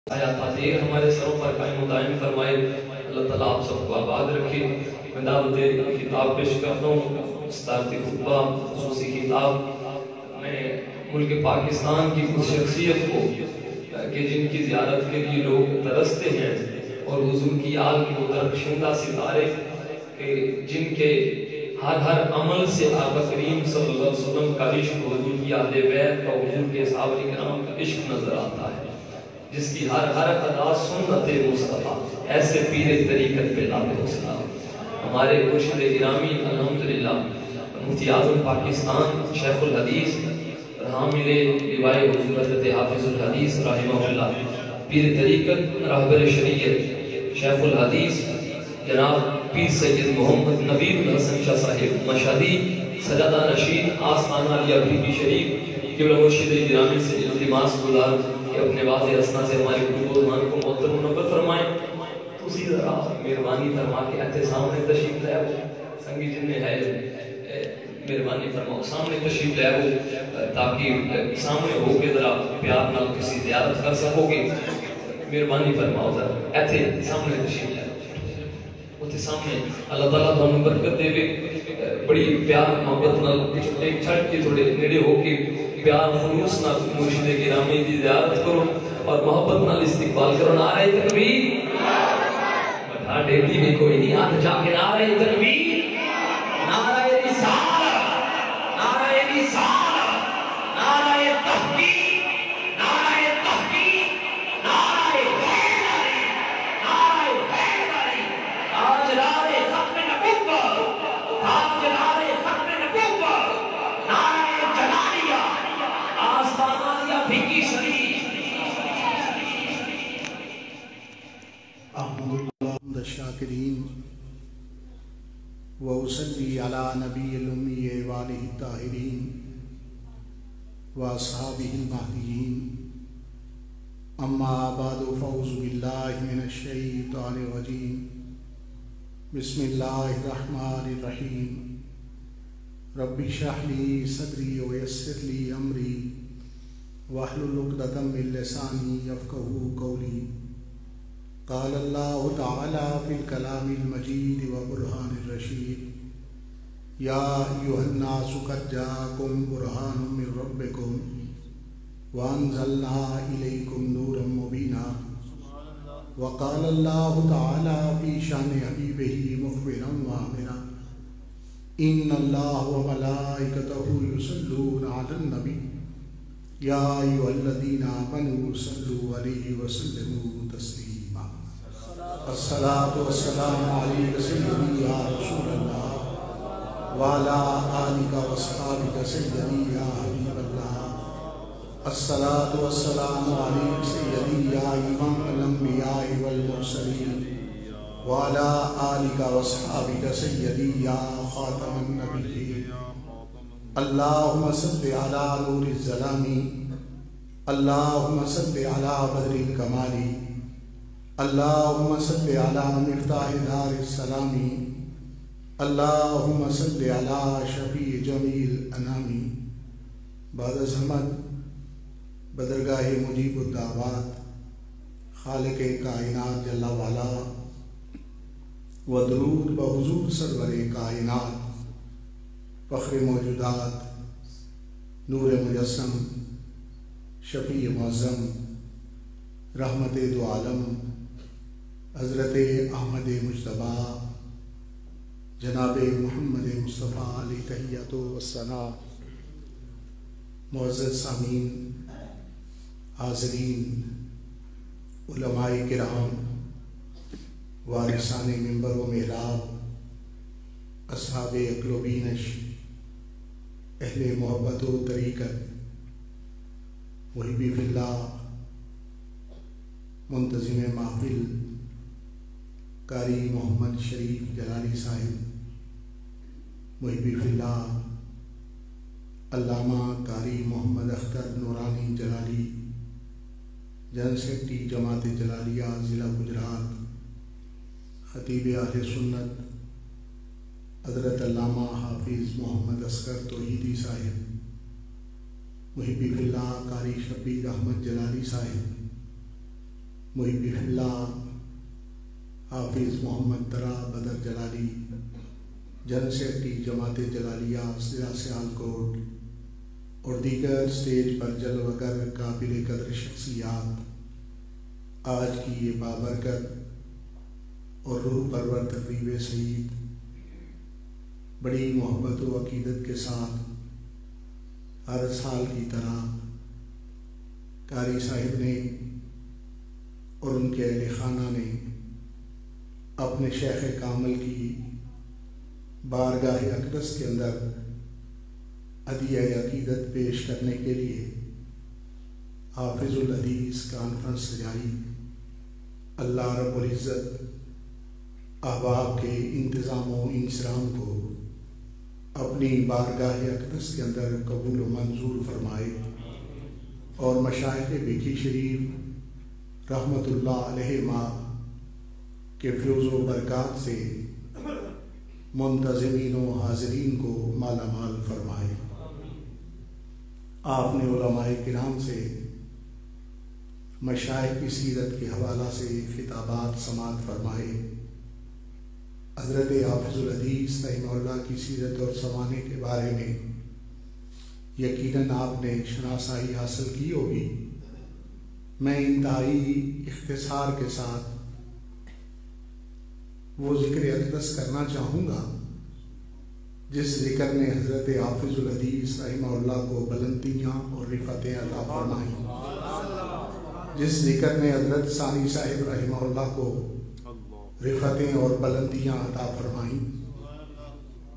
حیات ہمارے سروں پر قائم و دائم فرمائے۔ اللہ تعالیٰ آپ سب کو آباد رکھے۔ میں دعوت خطاب پیش کرتا ہوں، صدارتی خطبہ خصوصی خطاب۔ میں ملک پاکستان کی کچھ شخصیت کو کہ جن کی زیارت کے لیے لوگ ترستے ہیں، اور حضور کی آل کے وہ درخشندہ ستارے کہ جن کے ہر عمل سے آقا کریم صلی اللہ علیہ وسلم کا عشق، حضور کی اہل بیت کا، حضور کے صحابہ کرام کا عشق نظر آتا ہے، جس کی ہر ادا سنت مصطفیٰ، ایسے پیر طریقت پہ لاتے اسلام۔ ہمارے مرشد گرامی الحمدللہ مفتی اعظم پاکستان شیخ الحدیث حامل لوائے حضور حضرت حافظ الحدیث رحمہ اللہ، پیر طریقت رہبر شریعت شیخ الحدیث جناب پیر سید محمد نبیل الحسن شاہ صاحب مشہدی سجادہ نشین آستانہ علیہ بی بی شریف قبلہ مرشد گرامی سے التماس گزار کہ اپنے واضح اسنا سے ہمارے قلوب و ایمان کو معطر منور فرمائیں۔ تو اسی ذرا مہربانی فرما کے ایتھے سامنے تشریف لے آؤ، سنگی جن میں ہے مہربانی فرماؤ سامنے تشریف لے آؤ، تاکہ سامنے ہو کے ذرا پیار نال کسی زیارت کر سکو گے۔ مہربانی فرماؤ ذرا ایتھے سامنے تشریف لے آؤ، اتھے سامنے اللہ تعالیٰ تمہیں برکت دے وے، بڑی پیار محبت نال ایک چھٹ کے تھوڑے نیڑے ہو کے پیار خلوص نال مرشد گرامی دی زیارت کرو اور محبت نال استقبال کرو۔ نعرہ تکبیر، بڑھا ڈیٹی میں کوئی نہیں، ہاتھ جا کے نعرہ تکبیر، نعرہ رسالت، نعرہ رسالت، نعرہ تحقیق، نعرہ تحقیق، نعرہ حیدری، نعرہ حیدری، تاجدار ختم نبوت، تاجدار ختم نبوت، نعرہ جلالیہ، آستانہ یا بھیگی شریف۔ احمد اللہ الشاکرین وأصلی علی نبی الامی وآلہ الطاہرین واصحابہ المہدیین، اما بعد فاعوذ باللہ من الشیطان الرجیم، بسم اللہ الرحمن الرحیم، رب اشرح لی صدری ویسر لی امری واحلل عقدۃ من لسانی یفقہوا قولی۔ قال اللہ تعالی فی الکلام المجید وبرہان الرشید، یا ایھا الناس قد جاءکم برہان من ربکم وانزلنا الیکم نورا مبینا۔ وقال اللہ تعالی فی شان حبیبہ مخبرا وآمرا، ان اللہ وملائکتہ یصلون علی النبی یا ایھا الذین آمنوا صلوا علیہ وسلموا تسلیما۔ الصلاة والسلام علیک سیدی یا رسول اللہ وعلی آلک واصحابک سیدی یا حبیب اللہ۔ الصلاة والسلام علیک سیدی یا امام الانبیاء والمرسلین وعلی آلک واصحابک سیدی یا خاتم النبیین۔ اللہم صل علی نور الظلام، اللہم صل علی بدر الکمال، اللہم صل علی مفتاح دار السلام، اللہم صل علی شفیع جمیع الانام۔ بعد زحمت بدرگاہ مجیب الدعوات خالق کائنات جل وعلا، و درود بحضور سرور کائنات فخر موجودات نور مجسم شفیع معظم رحمت دو عالم حضرت احمد مجتبیٰ جناب محمد مصطفیٰ علیہ تحیۃ و ثناء۔ معزز سامعین، حاضرین، علماء کرام، وارثان منبر و محراب، اصحاب عقل و بینش، اہل محبت و طریقت، محبی فی اللہ، منتظم محفل قاری محمد شریف جلالی صاحب، محبی فی اللہ علامہ قاری محمد اختر نورانی جلالی، جنرل سیکرٹری جماعت جلالیہ ضلع گجرات، خطیب اہل سنت حضرت علامہ حافظ محمد اصغر توحیدی صاحب، محبی فی اللہ قاری شبیر احمد جلالی صاحب، محب اللہ حافظ محمد طرا بدر جلالی جنرل سیکرٹری جماعت جلالیہ ضلع سیالکوٹ اور دیگر اسٹیج پر جلوگر قابل قدر شخصیات، آج کی یہ بابرکت اور روح پرور تقریب سعید بڑی محبت و عقیدت کے ساتھ ہر سال کی طرح قاری صاحب نے اور ان کے اہل خانہ نے اپنے شیخ کامل کی بارگاہ اقدس کے اندر عطیہ عقیدت پیش کرنے کے لیے حافظ الحدیث کانفرنس سجائی۔ اللہ رب العزت احباب کے انتظام و انصرام کو اپنی بارگاہ اقدس کے اندر قبول و منظور فرمائے اور مشائخ بکی شریف رحمت اللہ علیہما کے فیض و برکات سے منتظمین و حاضرین کو مالا مال فرمائے۔ آپ نے علماء کرام سے مشائخ کی سیرت کے حوالہ سے خطابات سماعت فرمائے۔ حضرت حافظ الحدیث رحمہ اللہ کی سیرت اور سمانے کے بارے میں یقیناً آپ نے شناسائی حاصل کی ہوگی۔ میں انتہائی اختصار کے ساتھ وہ ذکر اقدس کرنا چاہوں گا جس ذکر نے حضرت حافظ الحدیث رحمہ اللہ کو بلندیاں اور رفعتیں عطا فرمائیں، جس ذکر نے حضرت ثانی صاحب رحمہ اللہ کو رفعتیں اور بلندیاں عطا فرمائیں۔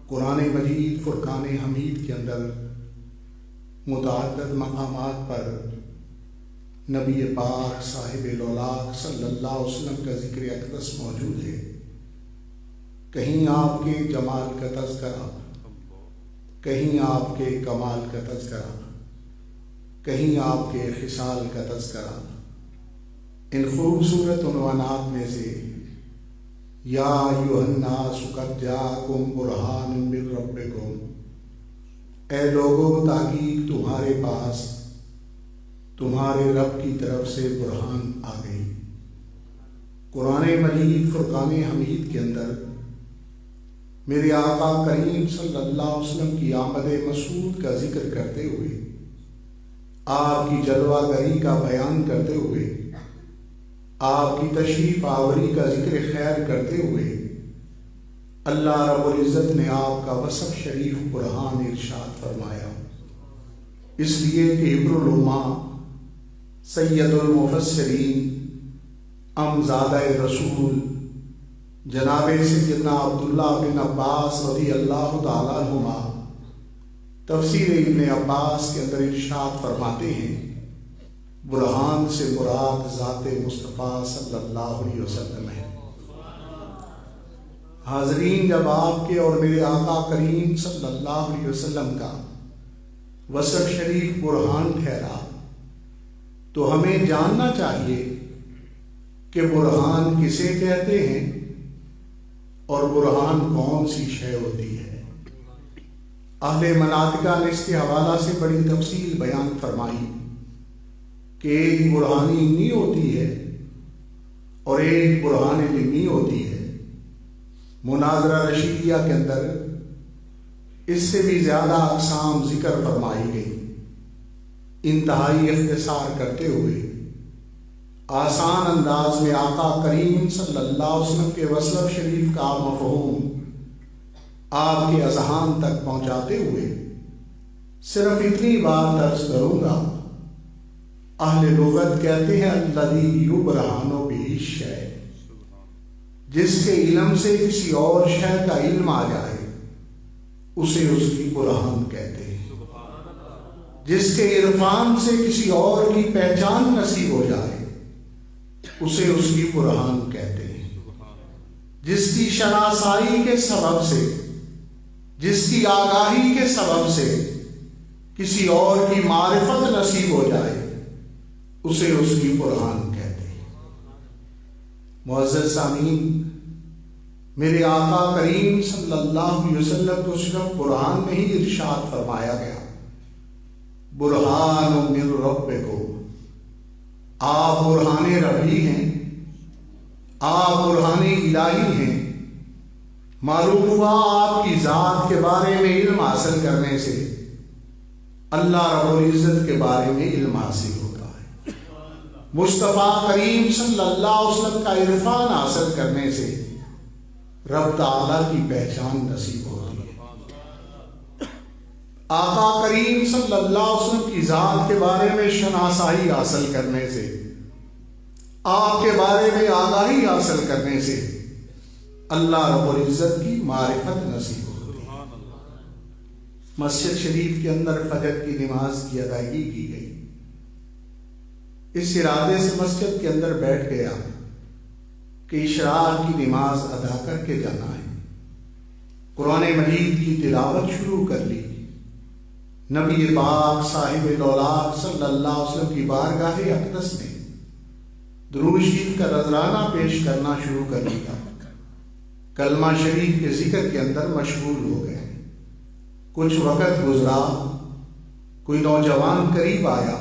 قرآن مجید فرقان حمید کے اندر متعدد مقامات پر نبی پاک صاحب الاولاق صلی اللہ علیہ وسلم کا ذکر اقدس موجود ہے۔ کہیں آپ کے جمال کا تذکرہ، کہیں آپ کے کمال کا تذکرہ، کہیں آپ کے خصال کا تذکرہ۔ ان خوبصورت عنوانات میں سے یا ایھا الناس قد جاءکم برہان من ربکم، اے لوگوں تحقیق تمہارے پاس تمہارے رب کی طرف سے برہان آ گئی۔ قرآن مجید فرقان حمید کے اندر میرے آقا کریم صلی اللہ علیہ وسلم کی آمد مسعود کا ذکر کرتے ہوئے، آپ کی جلوہ گری کا بیان کرتے ہوئے، آپ کی تشریف آوری کا ذکر خیر کرتے ہوئے اللہ رب العزت نے آپ کا وصف شریف برہان ارشاد فرمایا۔ اس لیے کہ ابن الامہ سید المفسرین امزادہ رسول جناب سیدنا عبداللہ بن عباس رضی اللہ تعالیٰ عنہما تفسیر ابن عباس کے اندر ارشاد فرماتے ہیں، برہان سے مراد ذات مصطفیٰ صلی اللہ علیہ وسلم ہے۔ حاضرین، جب آپ کے اور میرے آقا کریم صلی اللہ علیہ وسلم کا وصف شریف برہان ٹھہرا تو ہمیں جاننا چاہیے کہ برہان کسے کہتے ہیں اور برہان کون سی شے ہوتی ہے۔ اہل مناطقہ نے اس کے حوالہ سے بڑی تفصیل بیان فرمائی کہ ایک برہان علمی ہوتی ہے اور ایک برہان علمی ہوتی ہے۔ مناظرہ رشیدیہ کے اندر اس سے بھی زیادہ اقسام ذکر فرمائی گئی۔ انتہائی اختصار کرتے ہوئے آسان انداز میں آقا کریم صلی اللہ علیہ وسلم کے وصف شریف کا مفہوم آپ کے اذہان تک پہنچاتے ہوئے صرف اتنی بات درج کروں گا، اہل لغت کہتے ہیں الذی یبرہن بہ الشیء، جس کے علم سے کسی اور شے کا علم آ جائے اسے اس کی برہان کہتے ہیں۔ جس کے عرفان سے کسی اور کی پہچان نصیب ہو جائے اسے اس کی برہان کہتے ہیں۔ جس کی شناسائی کے سبب سے، جس کی آگاہی کے سبب سے کسی اور کی معرفت نصیب ہو جائے اسے اس کی برہان کہتے ہیں۔ معزز سامعین، میرے آقا کریم صلی اللہ علیہ وسلم کو صرف برہان میں ہی ارشاد فرمایا گیا، برہان من ربکم، آپ برہان ربی ہیں، آپ برہان الہی ہیں۔ معلوم ہوا آپ کی ذات کے بارے میں علم حاصل کرنے سے اللہ رب العزت کے بارے میں علم حاصل ہوتا ہے۔ مصطفیٰ کریم صلی اللہ علیہ وسلم کا عرفان حاصل کرنے سے رب تعالیٰ کی پہچان نصیب ہوتی ہے۔ آقا کریم صلی اللہ علیہ وسلم کی ذات کے بارے میں شناسائی حاصل کرنے سے، آپ کے بارے میں آگاہی حاصل کرنے سے اللہ رب العزت کی معرفت نصیب ہوتی ہے۔ مسجد شریف کے اندر فجر کی نماز کی ادائیگی کی گئی۔ اس ارادے سے مسجد کے اندر بیٹھ گیا کہ اشراق کی نماز ادا کر کے جانا ہے۔ قرآن مجید کی تلاوت شروع کر لی۔ نبی پاک صاحب الاولاق صلی اللہ علیہ وسلم کی بارگاہ اقدس میں درود شریف کا نذرانہ پیش کرنا شروع کر دیا۔ کلمہ شریف کے ذکر کے اندر مشغول ہو گئے۔ کچھ وقت گزرا، کوئی نوجوان قریب آیا،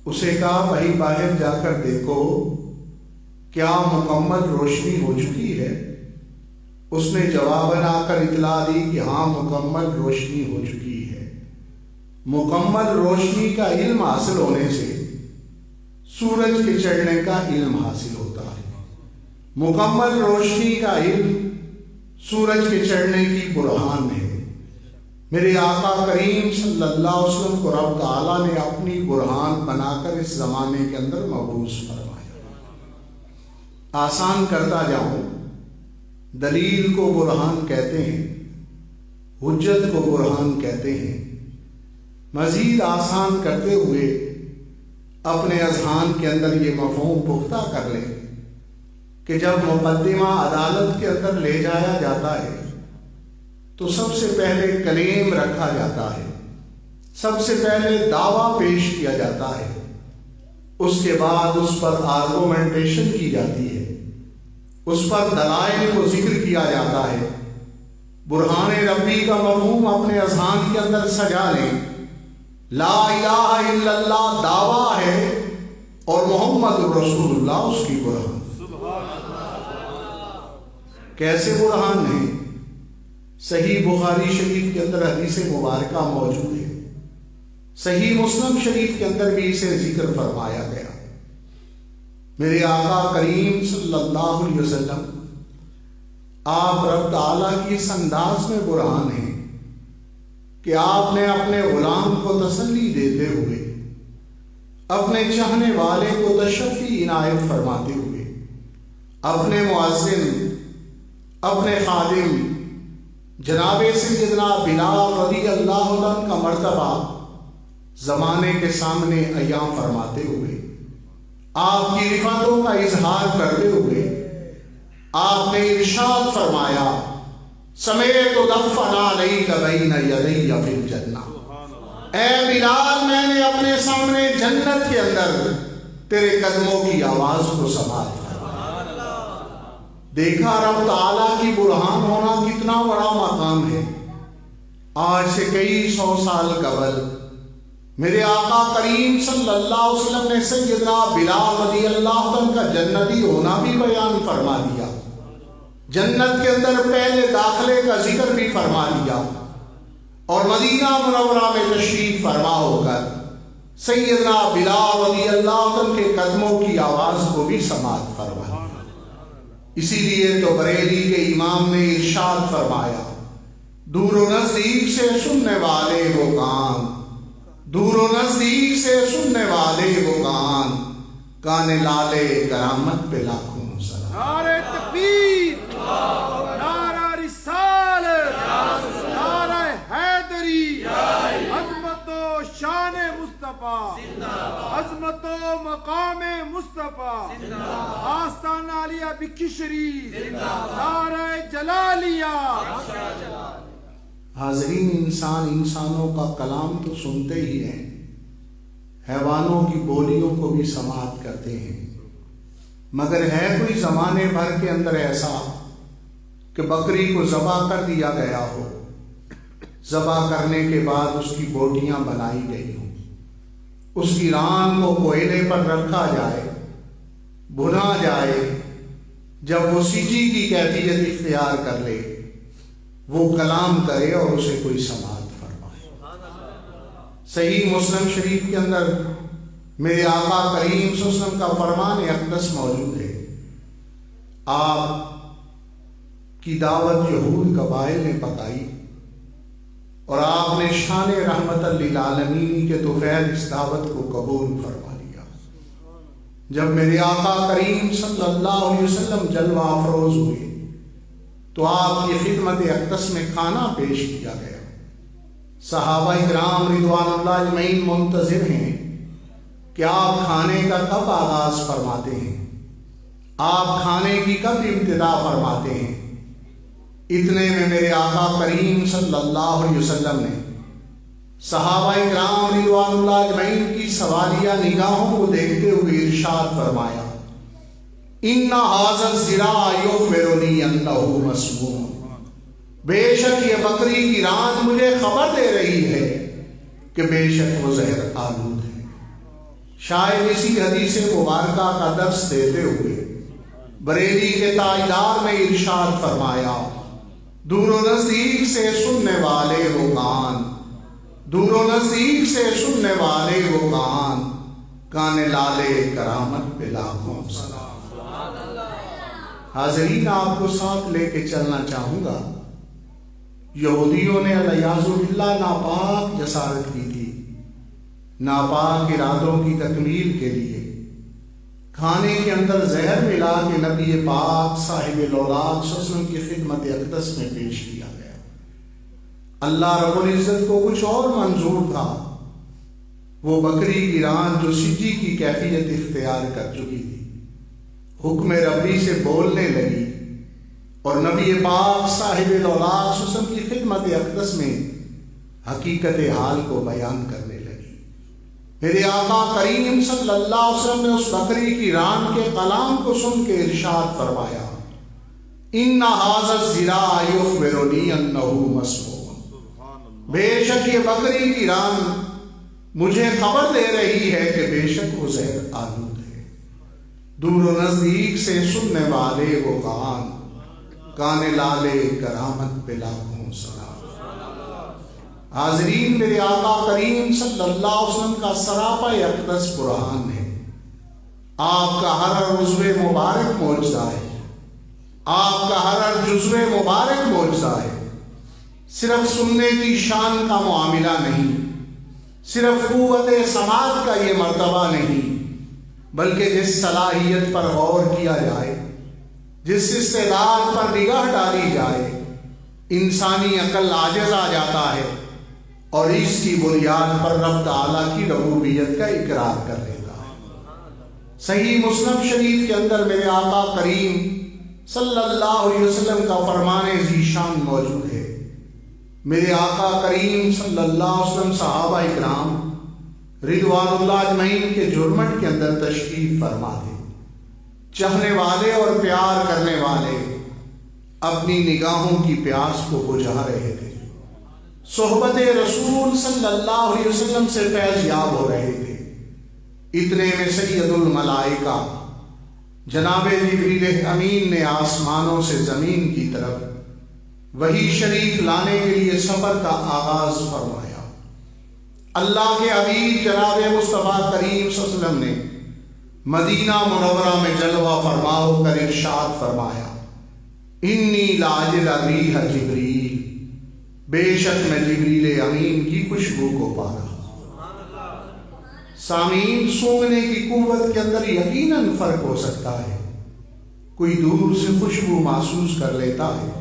اسے کہا بھائی باہر جا کر دیکھو کیا مکمل روشنی ہو چکی ہے؟ اس نے جواباً آ کر اطلاع دی کہ ہاں مکمل روشنی ہو چکی ہے۔ مکمل روشنی کا علم حاصل ہونے سے سورج کے چڑھنے کا علم حاصل ہوتا ہے۔ مکمل روشنی کا علم سورج کے چڑھنے کی برہان ہے۔ میرے آقا کریم صلی اللہ علیہ وسلم کو رب تعالیٰ نے اپنی برہان بنا کر اس زمانے کے اندر مبعوث فرمایا۔ آسان کرتا جاؤں، دلیل کو برہان کہتے ہیں، حجت کو برہان کہتے ہیں۔ مزید آسان کرتے ہوئے اپنے اذہان کے اندر یہ مفہوم پختہ کر لیں کہ جب مقدمہ عدالت کے اندر لے جایا جاتا ہے تو سب سے پہلے کلیم رکھا جاتا ہے، سب سے پہلے دعویٰ پیش کیا جاتا ہے، اس کے بعد اس پر آرگومنٹیشن کی جاتی ہے، اس پر دلائل کو ذکر کیا جاتا ہے۔ برہان ربی کا مفہوم اپنے اذہان کے اندر سجا لیں۔ لا الہ الا اللہ دعویٰ ہے اور محمد رسول اللہ اس کی برہان۔ کیسے برہان ہے؟ صحیح بخاری شریف کے اندر حدیث مبارکہ موجود ہے، صحیح مسلم شریف کے اندر بھی اسے ذکر فرمایا گیا۔ میرے آقا کریم صلی اللہ علیہ وسلم آپ رب تعالیٰ کی اس انداز میں برہان ہیں کہ آپ نے اپنے غلام کو تسلی دیتے ہوئے، اپنے چاہنے والے کو تشفی عنایت فرماتے ہوئے، اپنے مؤذن، اپنے خادم جناب سیدنا بلال رضی اللہ عنہ کا مرتبہ زمانے کے سامنے عیاں فرماتے ہوئے، آپ کی رفعتوں کا اظہار کرتے ہوئے آپ نے ارشاد فرمایا سمیت دفن علیک بین یدی فی الجنہ، اے بلال میں نے اپنے سامنے جنت کے اندر تیرے قدموں کی آواز کو سماعت فرمایا۔ دیکھا رب تعالیٰ کی برہان ہونا کتنا بڑا مقام ہے۔ آج سے کئی 100 سال قبل میرے آقا کریم صلی اللہ علیہ وسلم نے سیدنا بلال رضی اللہ عنہ کا جنتی ہونا بھی بیان فرما دیا، جنت کے اندر پہلے داخلے کا ذکر بھی فرما دیا، اور مدینہ منورہ میں تشریف فرما ہو کر سیدنا بلال رضی اللہ عنہ کے قدموں کی آواز کو بھی سماعت فرما دیا۔ اسی لیے تو بریلی کے امام نے ارشاد فرمایا دور و نزدیک سے سننے والے وہ کان، دور و نزدیک سے سننے والے وہ کان، کان لالے کرامت پہ لاکھوں سلام۔ نعرہ تکبیر، نعرہ رسالت، نعرہ حیدری، عظمت و شان مصطفیٰ، عظمت و مقام مصطفیٰ، آستانہ علیہ بکی شریف، نعرہ جلالیہ۔ حاضرین، انسانوں کا کلام تو سنتے ہی ہیں، حیوانوں کی بولیوں کو بھی سماعت کرتے ہیں، مگر ہے کوئی زمانے بھر کے اندر ایسا کہ بکری کو ذبح کر دیا گیا ہو، ذبح کرنے کے بعد اس کی بوٹیاں بنائی گئی ہوں، اس کی ران کو کوئلے پر رکھا جائے، بھنا جائے، جب وہ سیجی کی کیفیت اختیار کر لے وہ کلام کرے اور اسے کوئی سماعت فرمائے۔ صحیح مسلم شریف کے اندر میرے آقا کریم صلی اللہ علیہ وسلم کا فرمان اقدس موجود ہے۔ آپ کی دعوت یہود قبائل نے پکائی اور آپ نے شان رحمت للعالمین کے طفیل اس دعوت کو قبول فرما لیا۔ جب میرے آقا کریم صلی اللہ علیہ وسلم جلوہ افروز ہوئے تو آپ کی خدمت اقدس میں کھانا پیش کیا گیا۔ صحابہ کرام رضوان اللہ اجمعین منتظر ہیں کہ آپ کھانے کا کب آغاز فرماتے ہیں، آپ کھانے کی کب ابتدا فرماتے ہیں۔ اتنے میں میرے آقا کریم صلی اللہ علیہ وسلم نے صحابہ کرام رضوان اللہ اجمعین کی سوالیہ نگاہوں کو دیکھتے ہوئے ارشاد فرمایا، ان ھذا الذراع یخبرنی انہ مسموم، بے شک یہ بکری کی ران مجھے خبر دے رہی ہے کہ بے شک وہ زہر آلود ہے۔ شاید اسی حدیث مبارکہ کا درس دیتے ہوئے بریلی کے تاجدار نے ارشاد فرمایا، دور و نزدیک سے سننے والے وہ کان، دور و نزدیک سے سننے والے وہ کان لالے کرامت پہ لاکھوں سلام۔ حاضرین، آپ کو ساتھ لے کے چلنا چاہوں گا۔ یہودیوں نے علیاذ باللہ ناپاک جسارت کی تھی، ناپاک ارادوں کی تکمیل کے لیے کھانے کے اندر زہر ملا کے نبی پاک صاحب الاولاد صلی اللہ علیہ وسلم کی خدمت اقدس میں پیش کیا گیا۔ اللہ رب العزت کو کچھ اور منظور تھا۔ وہ بکری کی ران جو سجی کی کیفیت اختیار کر چکی تھی حکم ربی سے بولنے لگی اور نبی پاک صاحب الاولاد صلی اللہ علیہ وسلم کی خدمت اقدس میں حقیقت حال کو بیان کرنے لگی۔ میرے آقا کریم صلی اللہ علیہ وسلم نے اس بکری کی ران کے کلام کو سن کے ارشاد فرمایا، ان ھذا الذراع یخبرنی انہ مسموم، بے شک یہ بکری کی ران مجھے خبر دے رہی ہے کہ بے شک وہ زہر آلود ہے۔ دور و نزدیک سے سننے والے وہ کان لالے کرامت پہ لاکھوں سلام۔ حاضرین، میرے آقا کریم صلی اللہ علیہ وسلم کا سراپا اقدس قرآن ہے۔ آپ کا ہر عضو مبارک معجزہ ہے، آپ کا ہر جزو مبارک معجزہ ہے۔ صرف سننے کی شان کا معاملہ نہیں، صرف قوت سماعت کا یہ مرتبہ نہیں، بلکہ جس صلاحیت پر غور کیا جائے، جس استعداد پر نگاہ ڈالی جائے، انسانی عقل عاجز آ جاتا ہے اور اس کی بنیاد پر رب تعالیٰ کی ربوبیت کا اقرار کر لیتا ہے۔ صحیح مسلم شریف کے اندر میرے آقا کریم صلی اللہ علیہ وسلم کا فرمان ذیشان موجود ہے۔ میرے آقا کریم صلی اللہ علیہ وسلم صحابہ اکرام رضوان اللہ اجمعین کے جرمٹ کے اندر تشریف فرما تھے۔ چاہنے والے اور پیار کرنے والے اپنی نگاہوں کی پیاس کو بجھا رہے تھے، صحبت رسول صلی اللہ علیہ وسلم سے فیض یاب ہو رہے تھے۔ اتنے میں سید الملائکہ جناب جبریل امین نے آسمانوں سے زمین کی طرف وحی شریف لانے کے لیے سفر کا آغاز فرمایا۔ اللہ کے حبیب جناب مصطفیٰ کریم صلی اللہ علیہ وسلم نے مدینہ منورہ میں جلوہ فرما ہو کر ارشاد فرمایا، انی لاجد ریح جبریل، بے شک میں جبریل امین کی خوشبو کو پا رہا ہوں۔ سامعین، سونگنے کی قوت کے اندر یقیناً فرق ہو سکتا ہے۔ کوئی دور سے خوشبو محسوس کر لیتا ہے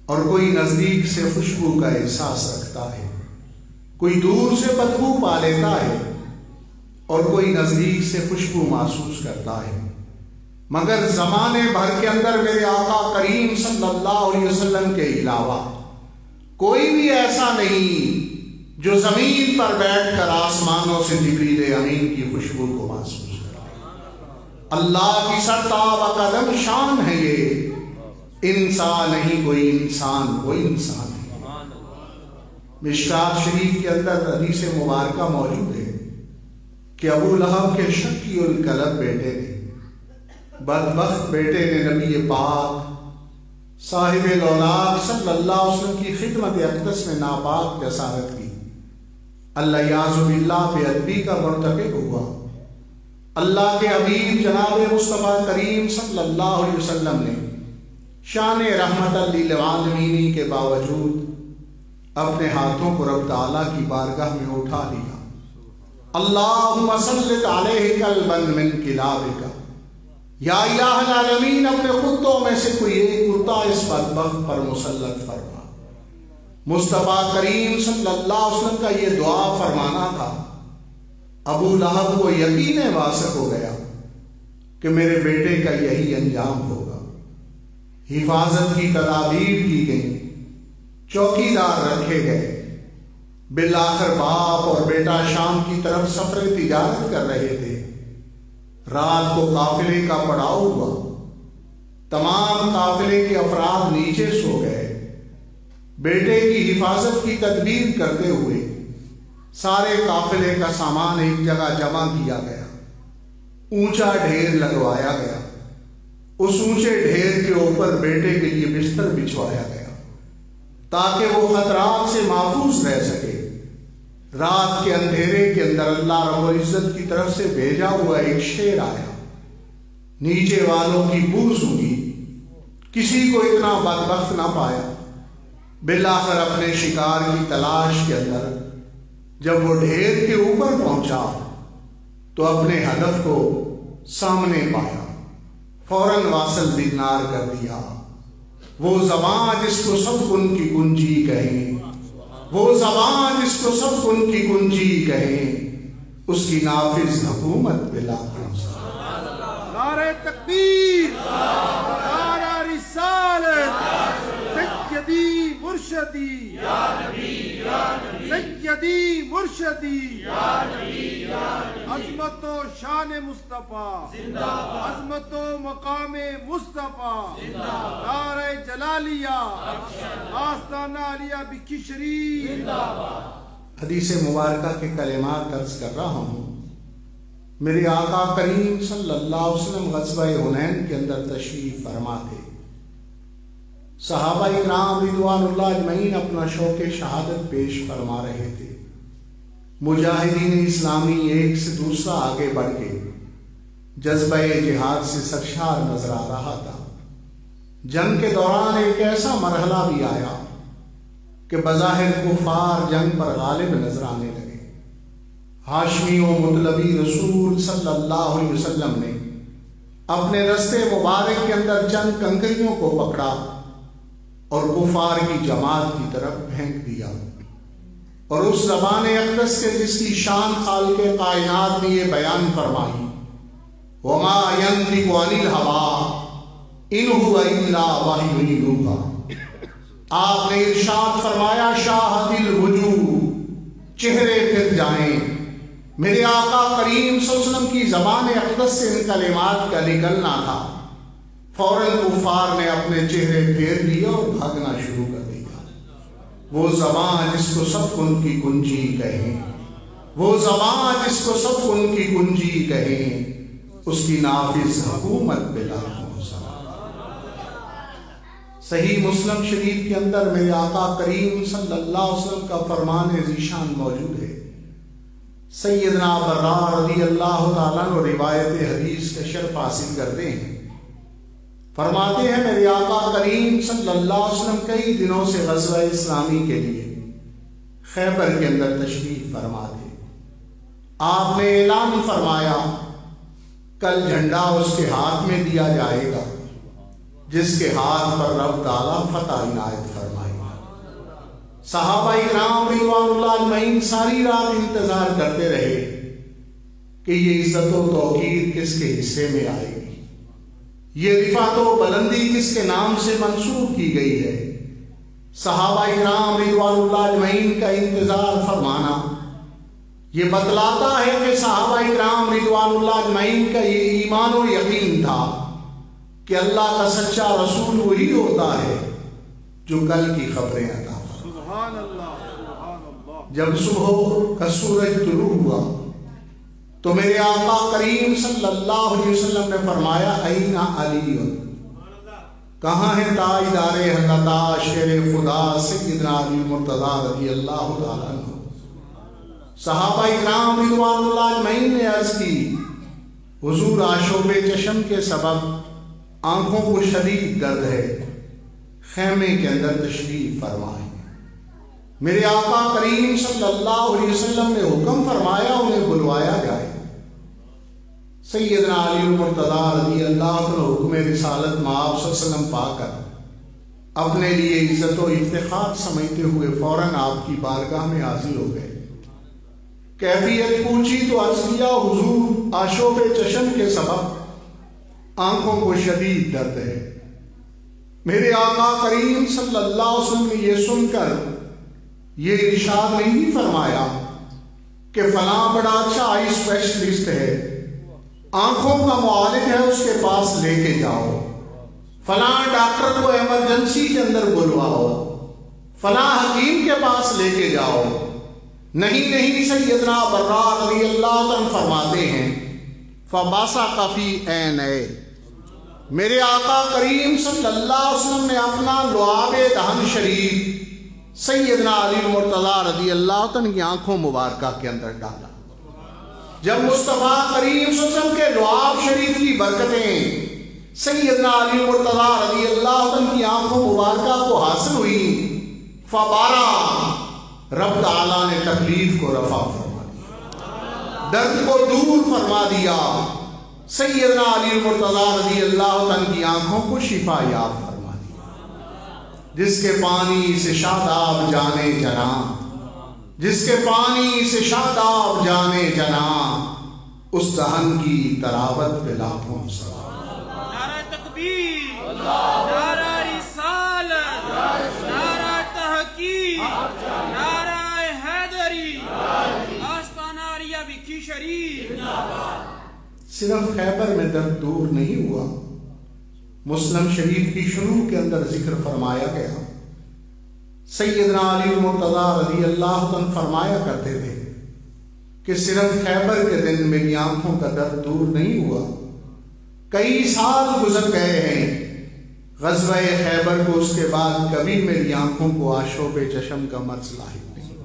اور کوئی نزدیک سے خوشبو کا احساس رکھتا ہے، کوئی دور سے بدبو پا لیتا ہے اور کوئی نزدیک سے خوشبو محسوس کرتا ہے۔ مگر زمانے بھر کے اندر میرے آقا کریم صلی اللہ علیہ وسلم کے علاوہ کوئی بھی ایسا نہیں جو زمین پر بیٹھ کر آسمانوں سے جبریل امین کی خوشبو کو محسوس کرے۔ اللہ کی سرتاب قدم شان ہے یہ، انسان نہیں کوئی انسان، کوئی انسان ہے۔ مشکات شریف کے اندر حدیث مبارکہ موجود ہے، کہ ابو لہب کے شکی القلب بیٹے نے، بدبخت بیٹے نے نبی پاک صاحب الاولاد صلی اللہ علیہ وسلم کی خدمت اقدس میں ناپاک جسارت کی، اللہ یعوذ باللہ بے ادبی کا مرتکب ہوا۔ اللہ کے حبیب جناب مصطفیٰ کریم صلی اللہ علیہ وسلم نے شان رحمت للعالمین کے باوجود اپنے ہاتھوں کو رب تعالیٰ کی بارگاہ میں اٹھا لیا۔ اللہم سلط علیہ کلبا من کلابک، یا الہ العالمین اپنے کتوں میں سے کوئی ایک کتا اس بدبخت پر مسلط فرما۔ مصطفیٰ کریم صلی اللہ علیہ وسلم کا یہ دعا فرمانا تھا۔ ابو لہب کو یقین واثق ہو گیا کہ میرے بیٹے کا یہی انجام ہوگا۔ حفاظت کی تدابیر کی گئی، چوکیدار رکھے گئے۔ بالآخر باپ اور بیٹا شام کی طرف سفر تجارت کر رہے تھے۔ رات کو قافلے کا پڑاؤ ہوا، تمام قافلے کے افراد نیچے سو گئے۔ بیٹے کی حفاظت کی تدبیر کرتے ہوئے سارے قافلے کا سامان ایک جگہ جمع کیا گیا، اونچا ڈھیر لگوایا گیا۔ اس اونچے ڈھیر کے اوپر بیٹے کے لیے بستر بچھوایا گیا تاکہ وہ خطرات سے محفوظ رہ سکے۔ رات کے اندھیرے کے اندر اللہ رب العزت کی طرف سے بھیجا ہوا ایک شیر آیا، نیچے والوں کی بو سونگی، کسی کو اتنا بدبخت نہ پایا۔ بالآخر اپنے شکار کی تلاش کے اندر جب وہ ڈھیر کے اوپر پہنچا تو اپنے ہدف کو سامنے پایا، فوراً واصل دینار کر دیا۔ وہ زبان جس کو سب کن کی کنجی کہیں، وہ زبان جس کو سب کن کی کنجی کہیں، اس کی نافذ حکومت بلا نعرہ تکبیر، نعرہ رسالت، سیدی مرشدی، سیدی مرشدی، عظمت و شان مصطفیٰ، عظمت و مقام مصطفیٰ، نعرہ جلالیہ، آستانہ علیہ بکی شریف۔ حدیث مبارکہ کے کلمات عرض کر رہا ہوں۔ میرے آقا کریم صلی اللہ علیہ وسلم غزوہ حنین کے اندر تشریف فرما تھے۔ صحابہ اکرام رضوان اللہ اجمعین اپنا شوق شہادت پیش فرما رہے تھے۔ مجاہدین اسلامی ایک سے دوسرا آگے بڑھ کے جذبہ جہاد سے سرشار نظر آ رہا تھا۔ جنگ کے دوران ایک ایسا مرحلہ بھی آیا کہ بظاہر کفار جنگ پر غالب نظر آنے لگے۔ ہاشمی و مطلبی رسول صلی اللہ علیہ وسلم نے اپنے رستے مبارک کے اندر چند کنکریوں کو پکڑا اور کفار کی جماعت کی طرف پھینک دیا، اور اس زبان اقدس کے جس کی شان خالق کائنات نے یہ بیان فرمائی، وما ينطق عن الهوى ان هو الا وحی یوحی، آپ نے ارشاد فرمایا شاہد الوجوہ، چہرے پھر جائیں۔ میرے آقا کریم صلی اللہ علیہ وسلم کی زبان اقدس سے ان کلمات کا نکلنا تھا، فوراً کفار نے اپنے چہرے پھیر لیا اور بھاگنا شروع کر دیا۔ وہ زبان جس کو سب ان کی کنجی کہیں، وہ زبان جس کو سب ان کی کنجی کہیں، اس کی نافذ حکومت بلا صحیح مسلم شریف کے اندر میرے آقا کریم صلی اللہ علیہ وسلم کا فرمان ذیشان موجود ہے۔ سیدنا برار رضی اللہ تعالیٰ عنہ روایت حدیث کا شرف حاصل کرتے ہیں، فرماتے ہیں میرے آقا کریم صلی اللہ علیہ وسلم کئی دنوں سے غزوہ اسلامی کے لیے خیبر کے اندر تشریف فرما تھے۔ آپ نے اعلان فرمایا کل جھنڈا اس کے ہاتھ میں دیا جائے گا جس کے ہاتھ پر رب تعالیٰ فتح عنایت فرمائے۔ صحابہ اکرام رضوان اللہ اجمعین ساری رات انتظار کرتے رہے کہ یہ عزت و توقیر کس کے حصے میں آئے گی، یہ رفعت و بلندی کس کے نام سے منسوب کی گئی ہے۔ صحابہ اکرام رضوان اللہ اجمعین کا انتظار فرمانا یہ بتلاتا ہے کہ صحابہ اکرام رضوان اللہ اجمعین کا یہ ایمان و یقین تھا کہ اللہ کا سچا رسول وہی ہوتا ہے جو کل کی خبریں عطا فرمائے۔ سبحان اللہ، سبحان اللہ۔ جب صبح کا سورج طلوع ہوا تو میرے آقا کریم صلی اللہ علیہ وسلم نے فرمایا این علی، کہاں ہے تاجدار حضرت شیر خدا سیدنا علی مرتضیٰ رضی اللہ تعالیٰ عنہ؟ صحابہ اکرام رضوان اللہ اجمعین نے عرض کی حضور آشوب چشم کے سبب آنکھوں کو شدید درد ہے، خیمے کے اندر تشریف فرمائیں۔ میرے آقا کریم صلی اللہ علیہ وسلم نے حکم فرمایا انہیں بلوایا جائے۔ سیدنا علی مرتضیٰ رضی اللہ عنہ حکم رسالت مآب صلی اللہ علیہ وسلم پا کر اپنے لیے عزت و افتخار سمجھتے ہوئے فوراً آپ کی بارگاہ میں حاضر ہو گئے۔ کیفیت پوچھی تو عرض کیا حضور آشوب چشم کے سبب آنکھوں کو شدید درد ہے۔ میرے آقا کریم صلی اللہ علیہ وسلم نے یہ سن کر یہ ارشاد نہیں فرمایا کہ فلاں بڑا اچھا آئی اسپیشلسٹ ہے، آنکھوں کا معالج ہے، اس کے پاس لے کے جاؤ، فلاں ڈاکٹر کو ایمرجنسی کے اندر بلواؤ، فلاں حکیم کے پاس لے کے جاؤ۔ نہیں، سیدنا برا رضی اللہ عنہ فرماتے ہیں فباسا فی عین، میرے آقا کریم صلی اللہ علیہ وسلم نے اپنا لعاب دہن شریف سیدنا علی مرتضیٰ رضی اللہ عنہ کی آنکھوں مبارکہ کے اندر ڈالا۔ جب مصطفیٰ کریم صلی اللہ علیہ وسلم کے لعاب شریف کی برکتیں سیدنا علی مرتضیٰ رضی اللہ عنہ کی آنکھوں مبارکہ کو حاصل ہوئی، فبارا رب تعالیٰ نے تکلیف کو رفع فرما دیا، درد کو دور فرما دیا، سیدنا علی مرتضیٰ رضی اللہ عنہ کی آنکھوں کو شفا یاب فرما دیا۔ جس کے پانی سے شاداب جانے جناں، جس کے پانی سے شاداب جانے جناں، اس دہن کی تراوت پہ لاکھوں سلام۔ نعرہ تکبیر، نعرہ رسالت، نعرہ تحقیق، نعرہ حیدری، آستانہ علیہ بکی شریف۔ صرف خیبر میں درد دور نہیں ہوا، مسلم شریف کی شروع کے اندر ذکر فرمایا گیا، سیدنا علی مرتضیٰ رضی اللہ عنہ فرمایا کرتے تھے کہ صرف خیبر کے دن میری آنکھوں کا درد دور نہیں ہوا، کئی سال گزر گئے ہیں، غزوہ خیبر کو اس کے بعد کبھی میری آنکھوں کو آشوب چشم کا مرض لاحق نہیں۔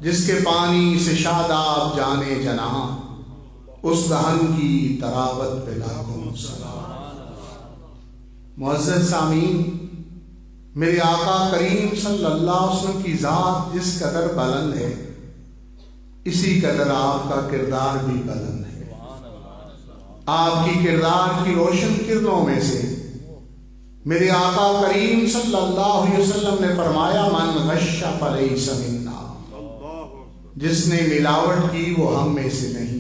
جس کے پانی سے شاداب جانے جناں، اس دہن کی تراوت پہ لاکھوں سلام۔ معزز سامعین، میرے آقا کریم صلی اللہ علیہ وسلم کی ذات جس قدر بلند ہے، اسی قدر آپ کا کردار بھی بلند ہے۔ آپ کی کردار کی روشن کرنوں میں سے میرے آقا کریم صلی اللہ علیہ وسلم نے فرمایا من غش فلیس منا، جس نے ملاوٹ کی وہ ہم میں سے نہیں۔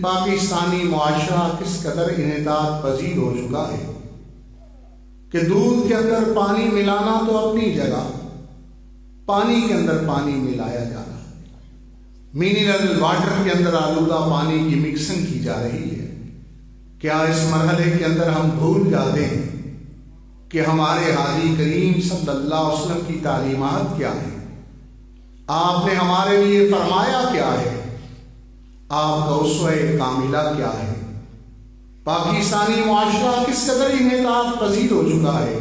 پاکستانی معاشرہ کس قدر انحطاط پذیر ہو چکا ہے کہ دودھ کے اندر پانی ملانا تو اپنی جگہ، پانی کے اندر پانی ملایا جا رہا ہے، منرل واٹر کے اندر آلودہ پانی کی مکسنگ کی جا رہی ہے۔ کیا اس مرحلے کے اندر ہم بھول جاتے ہیں کہ ہمارے ہادی کریم صلی اللہ علیہ وسلم کی تعلیمات کیا ہیں؟ آپ نے ہمارے لیے فرمایا کیا ہے؟ آپ کا اسوہ کاملہ کیا ہے؟ پاکستانی معاشرہ کس قدر انحطاط پذیر ہو چکا ہے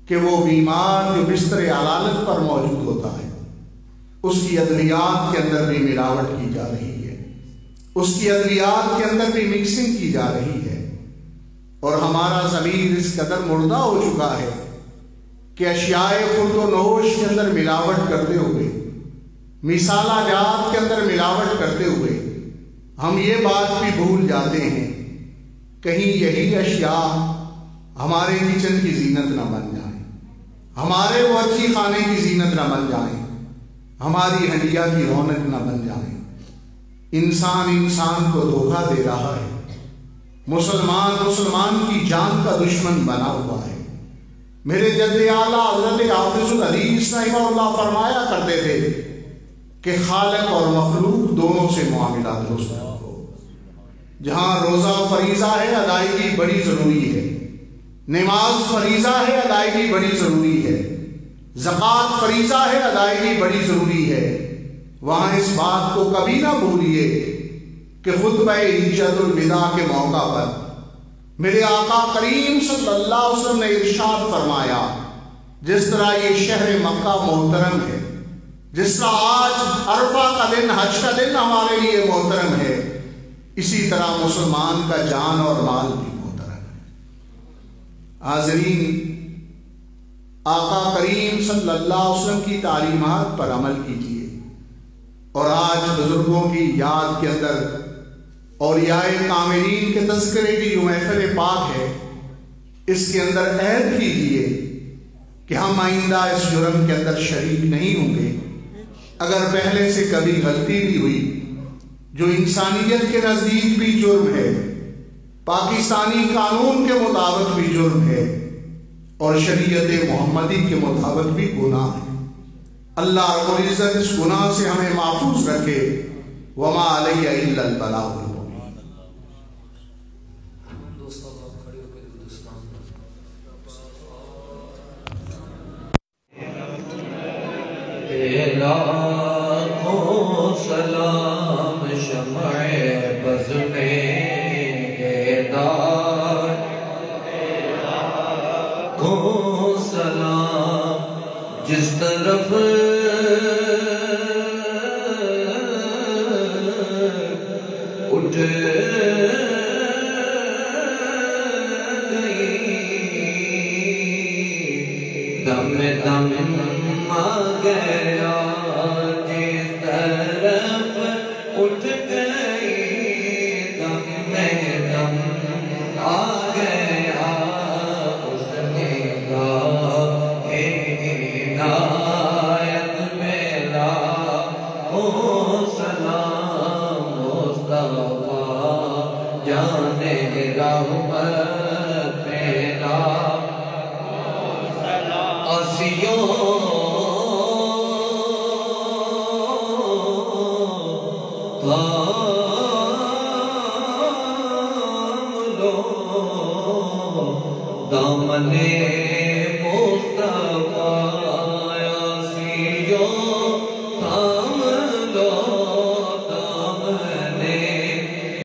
کہ وہ بیمار جو بستر علالت پر موجود ہوتا ہے، اس کی ادویات کے اندر بھی ملاوٹ کی جا رہی ہے، اس کی ادویات کے اندر بھی مکسنگ کی جا رہی ہے، اور ہمارا ضمیر اس قدر مردہ ہو چکا ہے کہ اشیاء خورد و نوش کے اندر ملاوٹ کرتے ہوئے، مصالحہ جات کے اندر ملاوٹ کرتے ہوئے ہم یہ بات بھی بھول جاتے ہیں کہیں یہی اشیاء ہمارے کچن کی زینت نہ بن جائیں، ہمارے ورچی خانے کی زینت نہ بن جائیں، ہماری ہنڈیا کی رونق نہ بن جائیں۔ انسان کو دھوکہ دے رہا ہے، مسلمان کی جان کا دشمن بنا ہوا ہے۔ میرے جد اعلیٰ حضرت حافظ الحدیث رحمہ اللہ فرمایا کرتے تھے کہ خالق اور مخلوق دونوں سے معاملہ درست ہو۔ جہاں روزہ فریضہ ہے ادائیگی بڑی ضروری ہے، نماز فریضہ ہے ادائیگی بڑی ضروری ہے، زکوٰۃ فریضہ ہے ادائیگی بڑی ضروری ہے، وہاں اس بات کو کبھی نہ بھولیے کہ خطبہ ہجرت الوداع کے موقع پر میرے آقا کریم صلی اللہ علیہ وسلم نے ارشاد فرمایا، جس طرح یہ شہر مکہ محترم ہے، جس طرح آج عرفہ کا دن، حج کا دن ہمارے لیے محترم ہے، اسی طرح مسلمان کا جان اور مال بھی محترم ہے۔ حاضرین، آقا کریم صلی اللہ علیہ وسلم کی تعلیمات پر عمل کیجیے، اور آج بزرگوں کی یاد کے اندر اولیاء کاملین کے تذکرے کی جو محفل پاک ہے، اس کے اندر عہد کیجیے کہ ہم آئندہ اس جرم کے اندر شریک نہیں ہوں گے۔ اگر پہلے سے کبھی غلطی بھی ہوئی جو انسانیت کے نزدیک بھی جرم ہے، پاکستانی قانون کے مطابق بھی جرم ہے، اور شریعت محمدی کے مطابق بھی گناہ ہے، اللہ رب العزت اس گناہ سے ہمیں محفوظ رکھے۔ وما علی الا البلاغ المبین۔ لاکھوں سلام شمع بز میں دار، لاکھوں سلام جس طرف اٹھ گئی، دم دم آ گیا، جس طرف اٹھ گئی، دم دم آ گیا، اس نے کہا عنایت میں لاکھوں سلام مصطفیٰ جان رحمت پیدا، آسیوں دامن